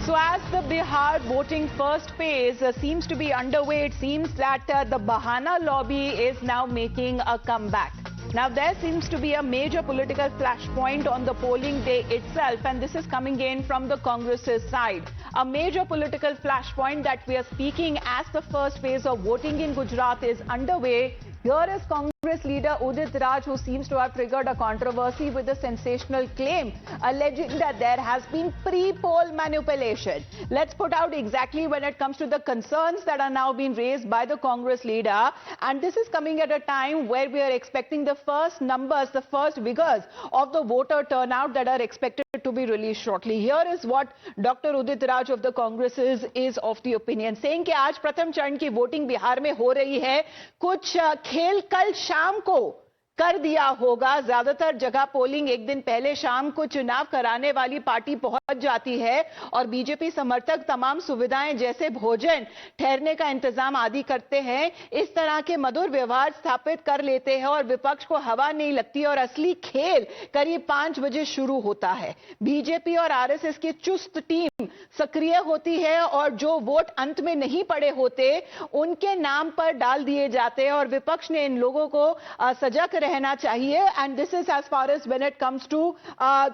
So as the Bihar voting first phase seems to be underway, it seems that the Bahana lobby is now making a comeback. Now there seems to be a major political flashpoint on the polling day itself, and this is coming in from the Congress's side. A major political flashpoint that we are speaking as the first phase of voting in Gujarat is underway. Here is Congress leader Udit Raj, who seems to have triggered a controversy with a sensational claim alleging that there has been pre-poll manipulation. Let's put out exactly when it comes to the concerns that are now being raised by the Congress leader. And this is coming at a time where we are expecting the first numbers, the first figures of the voter turnout that are expected to be released shortly. Here is what Dr. Udit Raj of the Congress is of the opinion, saying कि आज प्रथम चरण की voting Bihar में हो रही है. कुछ खेल कल शाम को कर दिया होगा. ज्यादातर जगह पोलिंग एक दिन पहले शाम को चुनाव कराने वाली पार्टी पहुंच जाती है और बीजेपी समर्थक तमाम सुविधाएं जैसे भोजन, ठहरने का इंतजाम आदि करते हैं. इस तरह के मधुर व्यवहार स्थापित कर लेते हैं और विपक्ष को हवा नहीं लगती और असली खेल करीब 5 बजे शुरू होता है. बीजेपी और आरएसएस की चुस्त टीम सक्रिय होती है और जो वोट अंत में नहीं पड़े होते उनके नाम पर डाल दिए जाते हैं और विपक्ष ने इन लोगों को सजग रहना चाहिए. And this is as far as when it comes to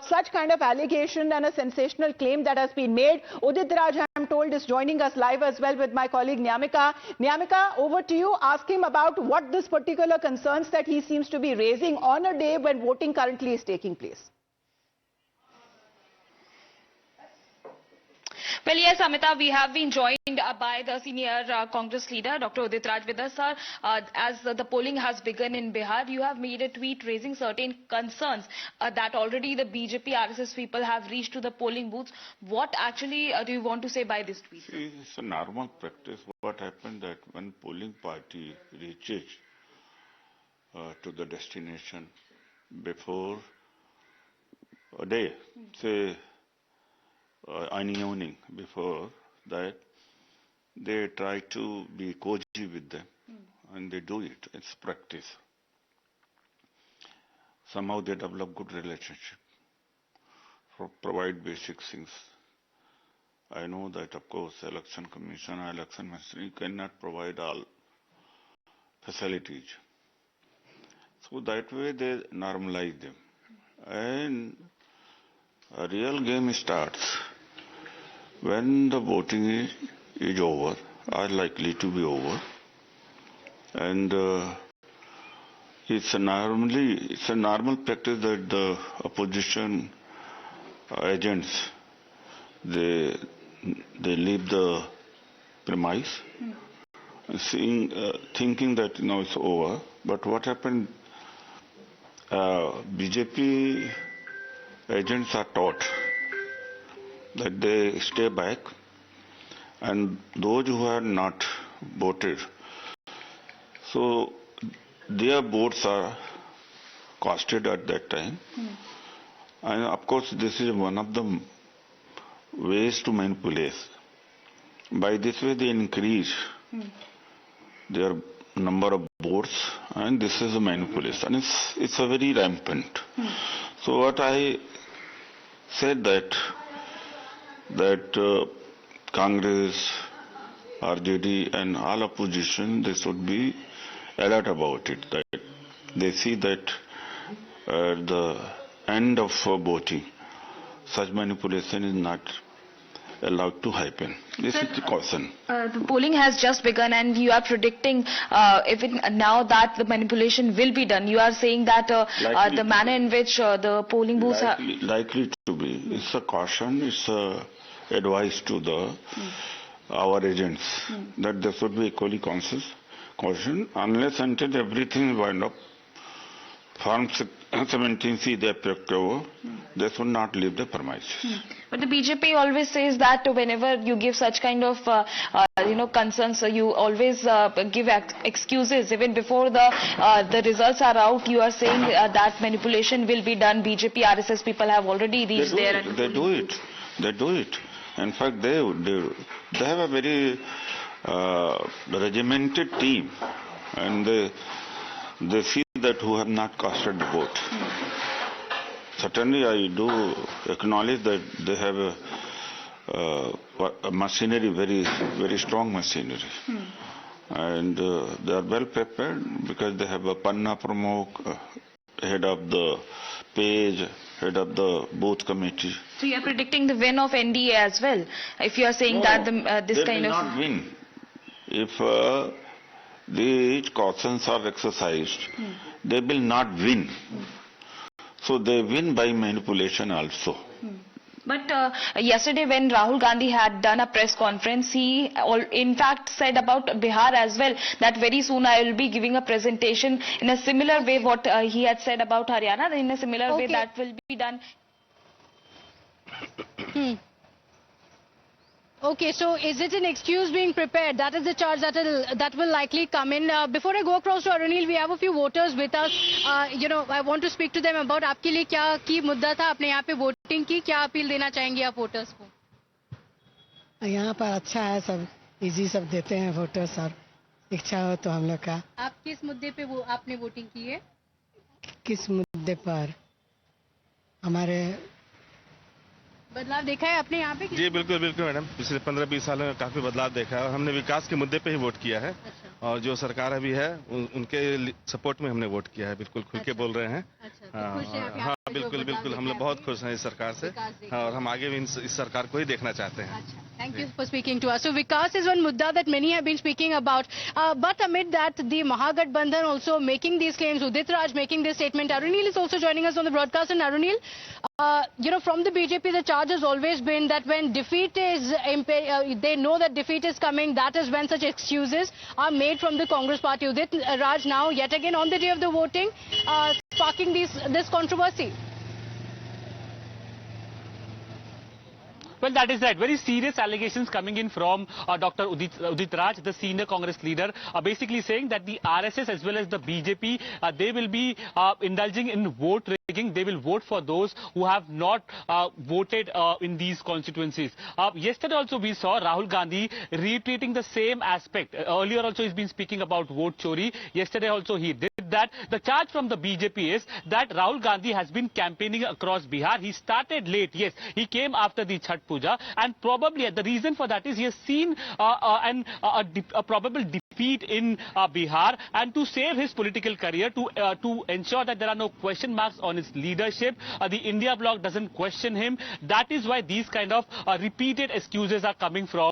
such kind of allegation and a sensational claim that has been made. Udit Raj, I am told, is joining us live as well with my colleague Nyamika. Nyamika, over to you. Ask him about what this particular concerns that he seems to be raising on a day when voting currently is taking place. Well, yes, Amita, we have been joined by the senior Congress leader, Dr. Udit Raj, with us, sir. As the polling has begun in Bihar, you have made a tweet raising certain concerns that already the BJP RSS people have reached to the polling booths. What actually do you want to say by this tweet? See, it's a normal practice. What happened that when polling party reaches to the destination before a day, say, an evening before that, they try to be cozy with them, and they do it. It's practice. Somehow they develop good relationship, provide basic things. I know that, of course, election commission, election ministry cannot provide all facilities. So that way they normalize them. And a real game starts when the voting is over, or likely to be over, and it's a normal practice that the opposition agents they leave the premise, thinking that it's over. But what happened? BJP agents are taught that they stay back, and those who have not voted, so their votes are casted at that time. And of course this is one of the ways to manipulate. By this way they increase their number of votes, and this is a manipulation. It's a very rampant. So what I said that Congress, RJD and all opposition, they should be alert about it. That they see that at the end of voting, such manipulation is not allowed to happen. This is the caution. The polling has just begun, and you are predicting now that the manipulation will be done. You are saying that the manner in which the polling booths are likely to be. It's a caution. It's a advice to our agents that they should be equally caution unless until everything is wound up. Form 17C they approved over, they should not leave the premises. But the BJP always says that whenever you give such kind of concerns, you always give excuses. Even before the results are out, you are saying that manipulation will be done. BJP RSS people have already reached there. They do it. In fact, they have a very regimented team, and they see that who have not casted the vote. Certainly, I do acknowledge that they have machinery, very strong machinery. And they are well prepared because they have a Panna Pramukh, head of the page, head of the booth committee. So you are predicting the win of NDA as well, if you are saying that this kind of... They will not win. If these cautions are exercised, they will not win. So they win by manipulation also. But yesterday when Rahul Gandhi had done a press conference, he in fact said about Bihar as well, that very soon I will be giving a presentation in a similar way what he had said about Haryana, in a similar way that will be done. Okay, so is it an excuse being prepared? That is the charge that will likely come in. Before I go across to Arunil, we have a few voters with us. I want to speak to them about आपके लिए क्या की मुद्दा था, आपने यहाँ पे voting की, क्या अपील देना चाहेंगे आप वोटर्स को? यहाँ पर अच्छा है, सब इजी सब देते हैं वोटर्स, और इच्छा हो तो हम लोग का। आप किस मुद्दे पे आपने वोटिंग की है? किस मुद्दे पर? हमारे बदलाव देखा है आपने यहाँ पे? जी बिल्कुल बिल्कुल मैडम, पिछले 15-20 सालों में काफी बदलाव देखा है और हमने विकास के मुद्दे पे ही वोट किया है। अच्छा। और जो सरकार अभी है उनके सपोर्ट में हमने वोट किया है। बिल्कुल खुल के बोल रहे हैं। हाँ बिल्कुल बिल्कुल, हम लोग बहुत खुश हैं इस सरकार से और हम आगे भी इस सरकार को ही देखना चाहते हैं। Thank you for speaking to us. So Vikas is one mudda that many have been speaking about. But amid that, the Mahagathbandhan also making these claims, Udit Raj making this statement. Arunil is also joining us on the broadcast. And Arunil, from the BJP, the charge has always been that when defeat is, they know that defeat is coming, that is when such excuses are made from the Congress party. Udit Raj now, yet again on the day of the voting, sparking this controversy. Well, that is right. Very serious allegations coming in from Dr. Udit Raj, the senior Congress leader, basically saying that the RSS as well as the BJP, they will be indulging in vote rigging. They will vote for those who have not voted in these constituencies. Yesterday also we saw Rahul Gandhi reiterating the same aspect. Earlier also he's been speaking about vote chori. Yesterday also he did that. The charge from the BJP is that Rahul Gandhi has been campaigning across Bihar. He started late, yes. He came after the Chhath Puja, and probably the reason for that is he has seen a probable defeat in Bihar, and to save his political career, to ensure that there are no question marks on his leadership, the India bloc doesn't question him. That is why these kind of repeated excuses are coming from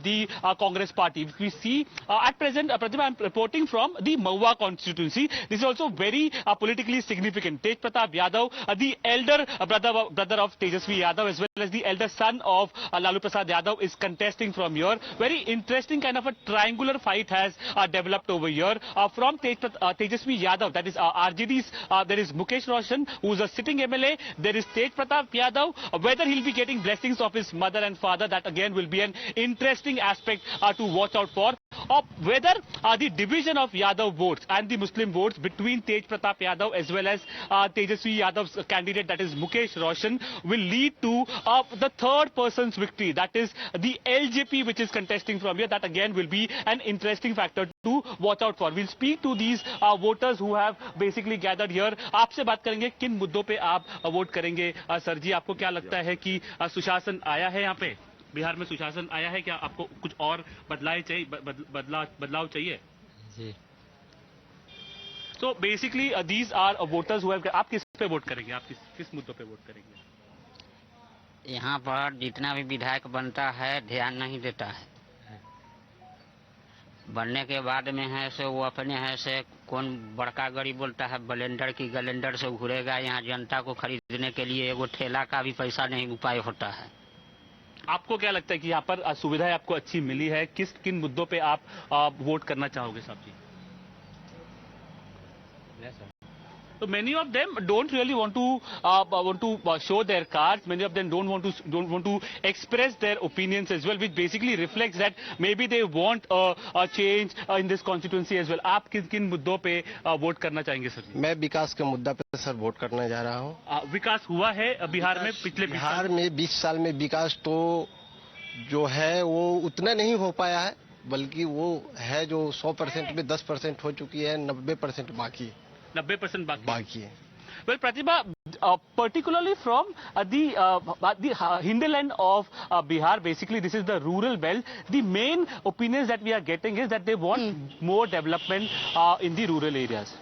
the Congress party. We see at present, Pratibha, I'm reporting from the Mahua constituency. This is also very politically significant. Tej Pratap Yadav, the elder brother of Tejasvi Yadav, as well as the elder son of Lalu Prasad Yadav, is contesting from here. Very interesting kind of a triangular fight has developed over here. From Tejasvi Yadav, that is RJD's, there is Mukesh Roshan, who is a sitting MLA. There is Tej Pratap Yadav. Whether he'll be getting blessings of his mother and father, that again will be an interesting aspect to watch out for. Or whether the division of Yadav votes and the Muslim votes between Tej Pratap Yadav as well as Tejasvi Yadav's candidate, that is Mukesh Roshan, will lead to the third person's victory, that is the LJP, which is contesting from here. That again will be an interesting factor to watch out for. We'll speak to these voters who have basically gathered here. आपसे बात करेंगे किन मुद्दों पे आप vote करेंगे। Sir जी, आपको क्या लगता है कि सुशासन आया है यहाँ पे? बिहार में सुशासन आया है क्या? आपको कुछ और बदलाव चाहिए? जी। So basically these are voters who have. आप किस पे वोट करेंगे? आप किस मुद्दों पे वोट करेंगे? यहाँ पर जितना भी विधायक बनता है ध्यान नहीं देता है। बनने के बाद में है से वो अपने है से कौन बड़का गाड़ी बोलता है ब्लेंडर की गलेंडर से घूरेगा। यहाँ जनता को खरीदने के लिए एगो ठेला का भी पैसा नहीं उपाय होता है। आपको क्या लगता है कि यहाँ पर सुविधाएं आपको अच्छी मिली है? किन मुद्दों पे आप वोट करना चाहोगे साहब जी? So many of them don't really want to show their cards. Many of them don't want to express their opinions as well, which basically reflects that maybe they want a change in this constituency as well. आप किन मुद्दों पे vote करना चाहेंगे sir? मैं विकास के मुद्दा पे सर वोट करने जा रहा हूँ। विकास हुआ है बिहार में पिछले बिहार में 20 साल में विकास तो जो है वो उतना नहीं हो पाया है, बल्कि वो है जो 100% में 10% हो चुकी है, 90% बाकी है। 90% बाकी है। Well, Pratibha, particularly from the hinterland of Bihar. Basically, this is the rural belt. The main opinions that we are getting is that they want more development in the rural areas.